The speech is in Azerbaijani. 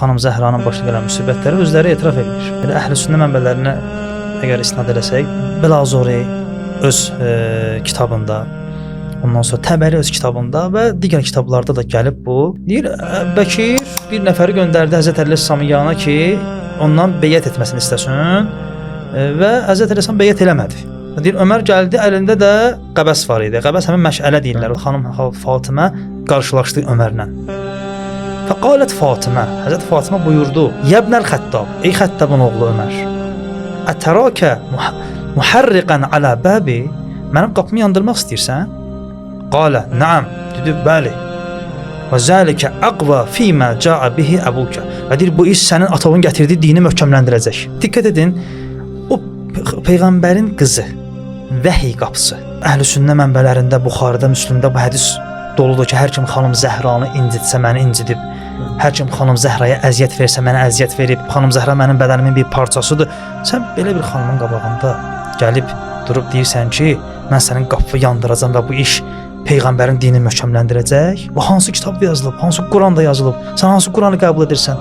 xanım Zəhranın başına gələn müsibətləri özləri etiraf edir. Yəni Əhl-i-Sünnə mənbələrinə əgər isnad eləsək, Belazori öz kitabında, ondan sonra Təbəri öz kitabında və digər kitablarda da gəlib bu. Deyir, Bəkir bir nəfəri göndərdi Həzrət Əli Samiyana ki, ondan beyət etməsini istəsin və Həzrət Əli Sam beyət eləmədi. Deyir, Ömər gəldi, əlində də qəbəs var idi. Qəbəs həmin məşələ deyirlər. Xanım Fatimə qarşılaşdı Ömərlə. Fəqalət Fatimə, Həzrət Fatimə buyurdu: "Yəbnəl Xəttab, ey Xəttabın oğlu Ömər, ətərəkə muharriqan alə bəbi, mənim qapımı yandırmaq istəyirsən?" Qalə: "Naam." Dedi, "Bəli." "Və zəlikə aqva fīmə cəə bihi əbuka." Və deyir, bu iş sənin atanın gətirdiyi dini möhkəmləndirəcək. Diqqət edin, o peyğəmbərin qızı, vəhiy qapısı. Əhl-i-Sünnə mənbələrində, Buxarıda, Müslimdə bu hədis doludur ki, hər kim xanım Zəhranı incitsə məni incidib, hər kim xanım Zəhraya əziyyət versə mənə əziyyət verib, xanım Zəhra mənim bədənimin bir parçasıdır. Sən belə bir xanımın qabağında gəlib durub deyirsən ki, mən sənin qapını yandıracağam və bu iş peyğəmbərin dinini möhkəmləndirəcək. Bu hansı kitabda yazılıb, hansı Quranda yazılıb? Sən hansı Quranı qəbul edirsən?